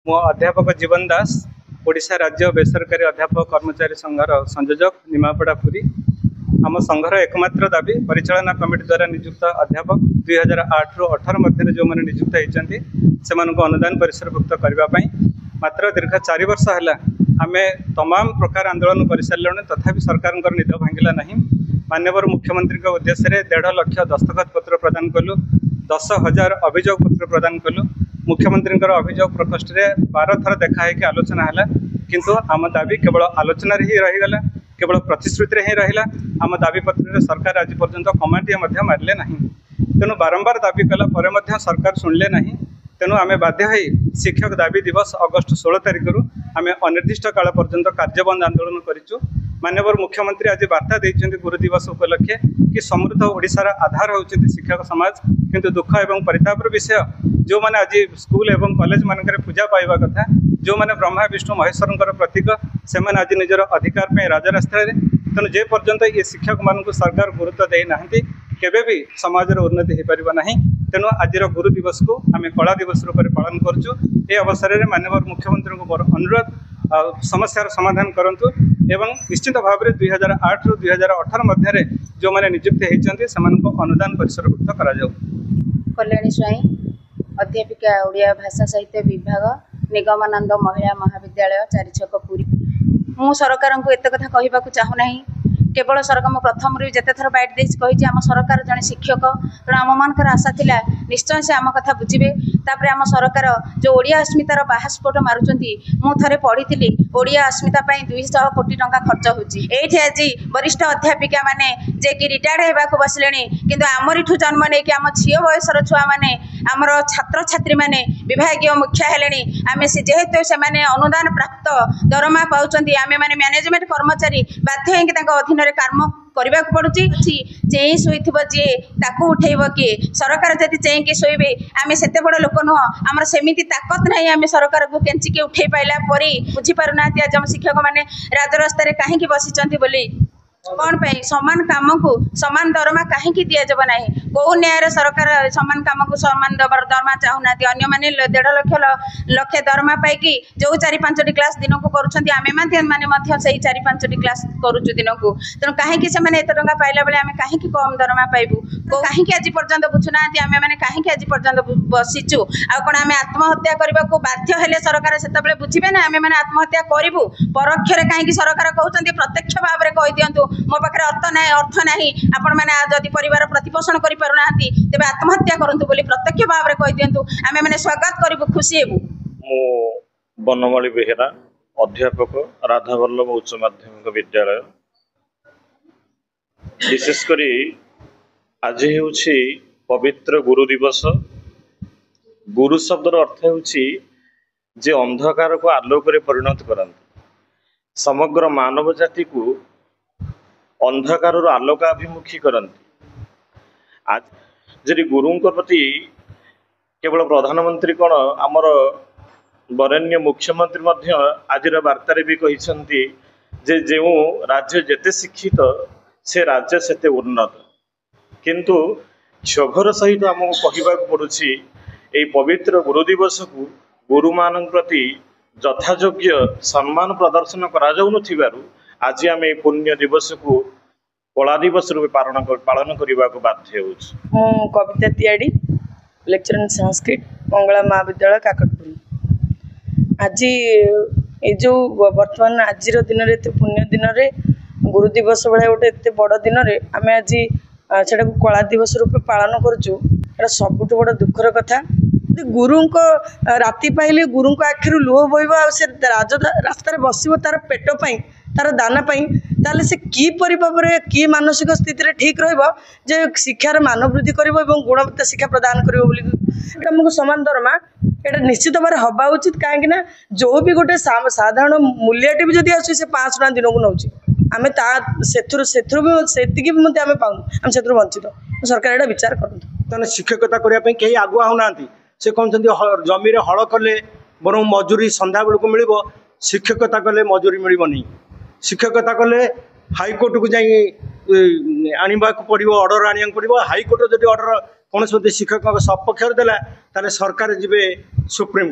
मो अध्यापक जीवन दास ओडिशा राज्य बेसरकारी अध्यापक कर्मचारी संघर संयोजक निमापड़ा पुरी। आम संघर एकमात्र दाबी परिचालना कमिटी द्वारा नियुक्त अध्यापक 2008 रु 18 मध्य जो मैंने नियुक्त होती से अनुदान परिसरभुक्त करने मात्र दीर्घ 4 वर्ष है आम तमाम प्रकार आंदोलन कर सारे तथापि सरकार निद भांगिला नहीं। माननीय मुख्यमंत्री उद्देश्य 1.5 लाख दस्तखत पत्र प्रदान कलु, 10,000 अभियोग पत्र प्रदान कलु। मुख्यमंत्री अभियोग प्रकोष्ठ में 12 थर देखाई आलोचना है किंतु आम दाबी केवल आलोचना ही रहीगला, केवल प्रतिश्रुति ही रहा। आम दाबी पत्र सरकार आज पर्यंत कमाटिया मारे ना, तेणु बारंबार दाबी कला सरकार शुणिले ना। तेणु आम बाध्य शिक्षक दाबी दिवस अगस्ट 16 तारिख रु आम अनिर्दिष्ट काल पर्यंत कार्यबंद आंदोलन करूँ। माननीय मुख्यमंत्री आज वार्ता देते गुरु दिवस उपलक्षे कि समृद्ध ओडिशार आधार होती शिक्षक समाज, किंतु दुख एवं परितापर विषय जो मैंने आज स्कूल एवं कॉलेज मानक पूजा पाइबा कथा, जो मैंने ब्रह्मा विष्णु महेश्वर प्रतीक से आज निजर अधिकार पे राजरास्ता। तेणु जे पर्यंत ये शिक्षक मानक सरकार गुरुत्व देना केबे भी समाजर उन्नति हो पार ना। तेणु आज गुरु दिवस को आम कला दिवस रूप में पालन करूँ। ये अवसर में माननीय मुख्यमंत्री को अनुरोध समस्यार समाधान करूँ एवं निश्चित भाव में 2008 रु 2018 मध्य जो मैंने नियुक्त होती से अनुदान परिसरभुक्त करा जाऊ। कल्याणी स्वाई अध्यापिका ओडिया भाषा साहित्य विभाग निगमानंद महिला महाविद्यालय 4 छक पुरी। मु सरकार को एत कथा कहवाक चाहूना, केवल सरकार मो प्रथम जिते थर बैठ दे कही आम सरकार जड़े शिक्षक, तेणु आम मानकर आशा थिला निश्चय से आम कथा बुझे। तापर आम सरकार जो ओडिया अस्मितार बाहास्फोट मारुंच, मु थे पढ़ी ओडिया अस्मिता 200 कोटी टंका खर्च होती। आज वरिष्ठ अध्यापिका माने जे कि रिटायर्ड होगा बसले किंतु आमरिठू जन्म नहीं कि आम झील बयसर छुआ मैंने आमर छात्र छात्री मैंने विभागीय मुखिया हेले आम से जेहेतु से अनुदान प्राप्त दरमा पाँच आम मैंने मैनेजमेंट कर्मचारी बाध्य अधीन काम करने को पड़ुची। चेई शोब जी ताकू उठेब किए, सरकार जब चेईकी शोबे आम से बड़ लोक नुह, आमर सेमती ताकत ना आम सरकार को केंचिके उठे पाइला परी बुझीपार ना। आज शिक्षक मैंने राजरास्तार कहीं बसी बोली कौन पाई समान काम को समान दरमा कहीं दिजब ना, कौ न्याय सरकार समान काम को समान दरमा चाहूना। अन्य मैंने 1.5 लाख दरमा पाई जो 4-5 क्लास दिन को करें 4-5 क्लास करुचु दिन को। तेणु कहीं एत टाँग पाइला बेले आम कहीं कम दरमा पाइबू, कहीं आज पर्यंत बुझुना आम मैंने कहीं आज पर्यंत बसीचु। आण आम आत्महत्या करने को बाध्य हेले सरकार से बुझे ना आम मैंने आत्महत्या करूँ। परोक्ष कहीं सरकार कहते प्रत्यक्ष भाव में कही दिंतु मो पाखे अर्थ ना आपण मैंने जदि परिवार प्रतिपोषण कर पारुना तेज आत्महत्या करूँ बोली प्रत्यक्ष भाव में कही दिंतु। आम मैंने स्वागत करूँ, खुशी हेबू। मो बनमाली बेहेरा अध्यापक राधावल्लभ उच्च माध्यमिक विद्यालय। विशेषकर आज हूँ पवित्र गुरु दिवस। गुरु शब्दर अर्थ हूँ जे अंधकार को आलोक परिणत करते, समग्र मानव जाति को अंधकार आलोकाभिमुखी करती। आज जदि गुरु प्रति केवल प्रधानमंत्री कौन आमर वरेण्य मुख्यमंत्री आज वार्तार भी कहते जे जो राज्य जेते शिक्षित से राज्य सेते उन्नत, किंतु क्षोभर सहित आमको कहवाक पड़ुछि यही पवित्र गुरु दिवस को गुरु मान प्रति यथायोग्य सम्मान प्रदर्शन करा जाउनथिबारु आज आम पुण्य दिवस को कला दिवस रूप पालन करने को बाध्य हो। कविता तियाड़ी लेक्चर इन संस्कृत मंगला महाविद्यालय काकटपुर। आज ये जो बर्तमान आज दिन में पुण्य दिन में गुरु दिवस भाया गोटे एत बड़ दिन में आम आज से कला दिवस रूप पालन करुँ। सबुठ बड़ दुखर कथा। गुरु को राति पाइले गुरु को आखिर लुह बोब रास्तार बस तार पेट पाई तार दाना पाई ताले से कि भाव में कि मानसिक स्थिति ठीक रे शिक्षार मान वृद्धि कर गुणवत्ता शिक्षा प्रदान कर समान दरमा एटा निश्चित भाव हवा उचित। कहीं जो भी गोटे साधारण मूल्यटे भी जब आस 5 टଙ୍କା दिन को नौ आम भी पाऊँ आम से वंचित। सरकार एटा विचार करूँ। शिक्षकता करने कहीं आगुआ होना से कहते जमी हल कले बर मजूरी संध्या बेलू मिल, शिक्षकता कले मजूरी मिलनी। शिक्षकता कले हाइकोर्ट को जाई आने पड़ो अर्डर आने पड़ो। हाइकोर्ट जब अर्डर कौन शिक्षक सपक्ष देला सरकार जी सुप्रीम